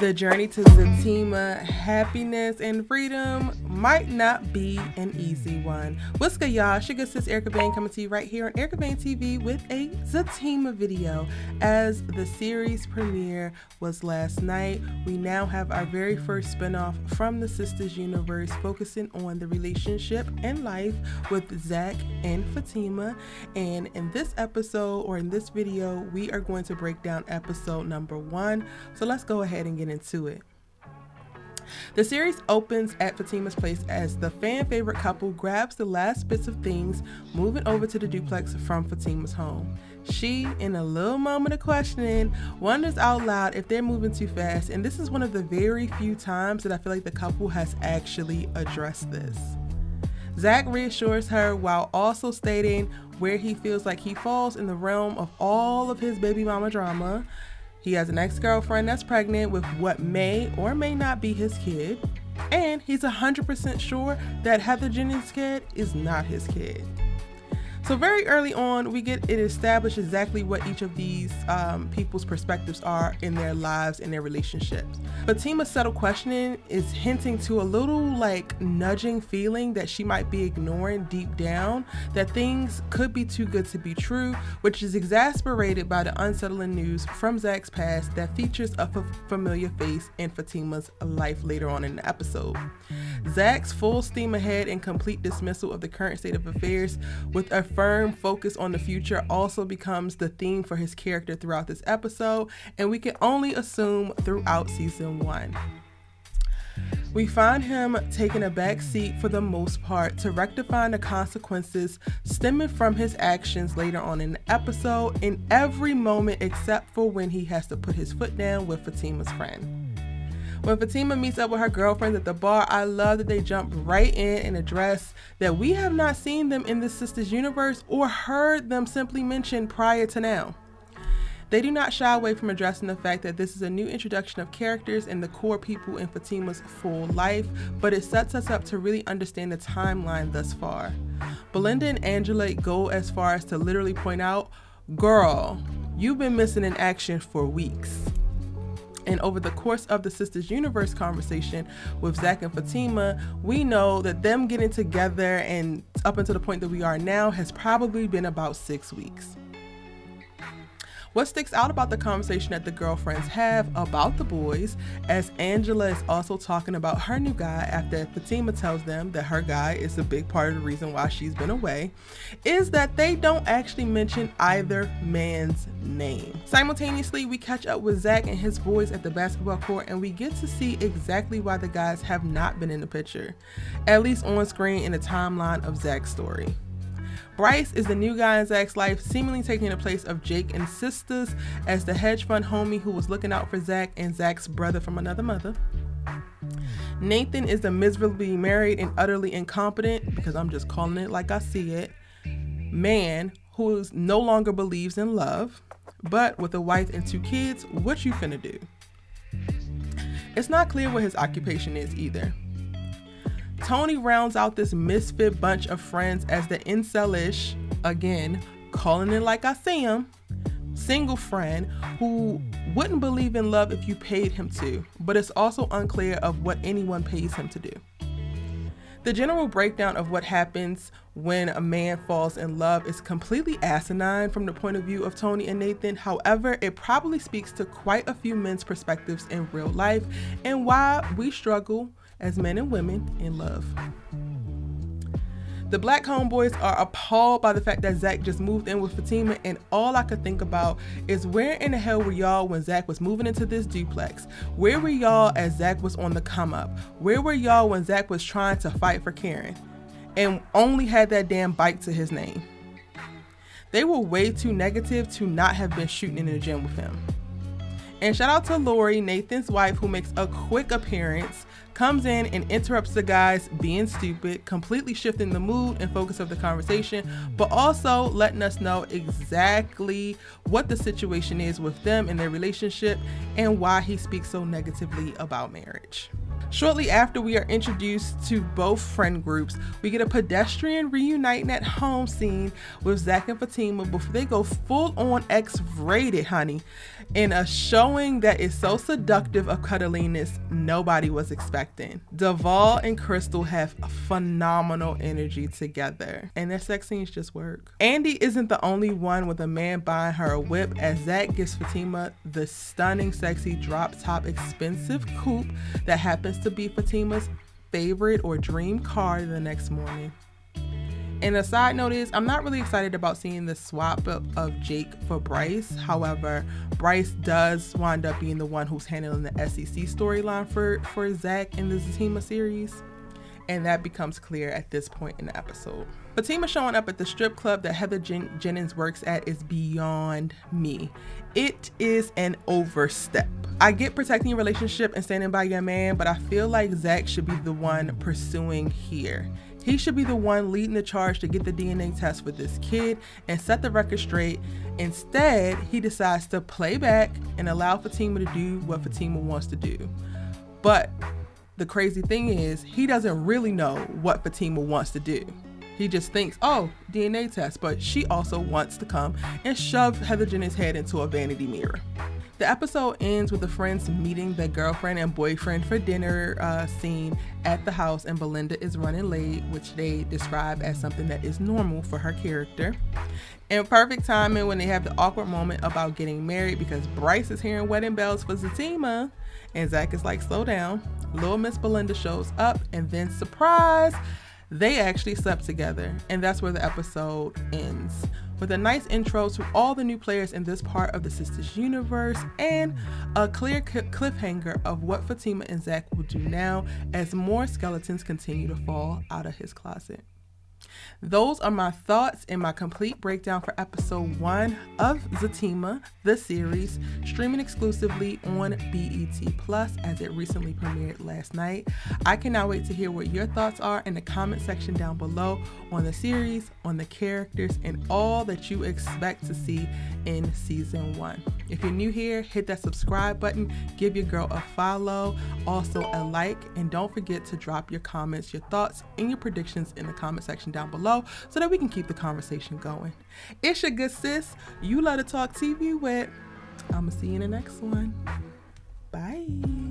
The journey to ZATIMA, happiness and freedom might not be an easy one. What's good, y'all? Sugar Sis Erica Vane coming to you right here on Erica Vane TV with a ZATIMA video. As the series premiere was last night, we now have our very first spinoff from the Sisters universe, focusing on the relationship and life with Zac and Fatima. And in this episode, or in this video, we are going to break down episode number 1. So let's go ahead and get into it. The series opens at Fatima's place as the fan favorite couple grabs the last bits of things, moving over to the duplex from Fatima's home. She, in a little moment of questioning, wonders out loud if they're moving too fast, and this is one of the very few times that I feel like the couple has actually addressed this. Zac reassures her while also stating where he feels like he falls in the realm of all of his baby mama drama. He has an ex-girlfriend that's pregnant with what may or may not be his kid, and he's 100% sure that Heather Jennings' kid is not his kid. So very early on, we get it established exactly what each of these people's perspectives are in their lives and their relationships. Fatima's subtle questioning is hinting to a little nudging feeling that she might be ignoring deep down, that things could be too good to be true, which is exasperated by the unsettling news from Zac's past that features a familiar face in Fatima's life later on in the episode. Zac's full steam ahead and complete dismissal of the current state of affairs with a firm focus on the future also becomes the theme for his character throughout this episode, and we can only assume throughout season 1. We find him taking a back seat for the most part to rectifying the consequences stemming from his actions later on in the episode, in every moment except for when he has to put his foot down with Fatima's friend. When Fatima meets up with her girlfriends at the bar, I love that they jump right in and address that we have not seen them in the Sisters universe or heard them simply mentioned prior to now. They do not shy away from addressing the fact that this is a new introduction of characters and the core people in Fatima's full life, but it sets us up to really understand the timeline thus far. Belinda and Angela go as far as to literally point out, "Girl, you've been missing in action for weeks." And over the course of the Sisters universe conversation with Zac and Fatima, we know that them getting together and up until the point that we are now has probably been about 6 weeks. What sticks out about the conversation that the girlfriends have about the boys, as Angela is also talking about her new guy after Fatima tells them that her guy is a big part of the reason why she's been away, is that they don't actually mention either man's name. Simultaneously, we catch up with Zac and his boys at the basketball court, and we get to see exactly why the guys have not been in the picture, at least on screen in the timeline of Zac's story. Bryce is the new guy in Zac's life, seemingly taking the place of Jake and Sisters as the hedge fund homie who was looking out for Zac and Zac's brother from another mother. Nathan is the miserably married and utterly incompetent, because I'm just calling it like I see it, man who no longer believes in love, but with a wife and 2 kids, what you finna do? It's not clear what his occupation is either. Tony rounds out this misfit bunch of friends as the incel-ish, again, calling it like I see him, single friend who wouldn't believe in love if you paid him to, but it's also unclear of what anyone pays him to do. The general breakdown of what happens when a man falls in love is completely asinine from the point of view of Tony and Nathan. However, it probably speaks to quite a few men's perspectives in real life and why we struggle as men and women in love. The black homeboys are appalled by the fact that Zac just moved in with Fatima, and all I could think about is where in the hell were y'all when Zac was moving into this duplex? Where were y'all as Zac was on the come up? Where were y'all when Zac was trying to fight for Karen and only had that damn bike to his name? They were way too negative to not have been shooting in the gym with him. And shout out to Lori, Nathan's wife, who makes a quick appearance, comes in and interrupts the guys being stupid, completely shifting the mood and focus of the conversation, but also letting us know exactly what the situation is with them and their relationship and why he speaks so negatively about marriage. Shortly after we are introduced to both friend groups, we get a pedestrian reuniting at home scene with Zac and Fatima before they go full on X-rated, honey, in a showing that is so seductive of cuddliness nobody was expecting. Devale and Crystal have phenomenal energy together, and their sex scenes just work. Andy isn't the only one with a man buying her a whip, as Zac gives Fatima the stunning, sexy, drop-top, expensive coupe that happens to be Fatima's favorite or dream car the next morning. And a side note is, I'm not really excited about seeing the swap of Jake for Bryce. However, Bryce does wind up being the one who's handling the SEC storyline for Zac in the ZATIMA series. And that becomes clear at this point in the episode. Fatima showing up at the strip club that Heather Jennings works at is beyond me. It is an overstep. I get protecting your relationship and standing by your man, but I feel like Zac should be the one pursuing here. He should be the one leading the charge to get the DNA test for this kid and set the record straight. Instead, he decides to play back and allow Fatima to do what Fatima wants to do. But the crazy thing is, he doesn't really know what Fatima wants to do. He just thinks, oh, DNA test, but she also wants to come and shove Heather Jennings' head into a vanity mirror. The episode ends with the friends meeting their girlfriend and boyfriend for dinner scene at the house, and Belinda is running late, which they describe as something that is normal for her character. And perfect timing when they have the awkward moment about getting married, because Bryce is hearing wedding bells for ZATIMA, and Zac is like, slow down. Little Miss Belinda shows up, and then surprise, they actually slept together. And that's where the episode ends, with a nice intro to all the new players in this part of the Sisters universe and a clear cliffhanger of what Fatima and Zac will do now as more skeletons continue to fall out of his closet. Those are my thoughts and my complete breakdown for episode 1 of ZATIMA, the series, streaming exclusively on BET Plus as it recently premiered last night. I cannot wait to hear what your thoughts are in the comment section down below on the series, on the characters, and all that you expect to see in season 1. If you're new here, hit that subscribe button, give your girl a follow, also a like, and don't forget to drop your comments, your thoughts, and your predictions in the comment section down below so that we can keep the conversation going. It's your good sis, you love to talk TV with. I'ma see you in the next one. Bye.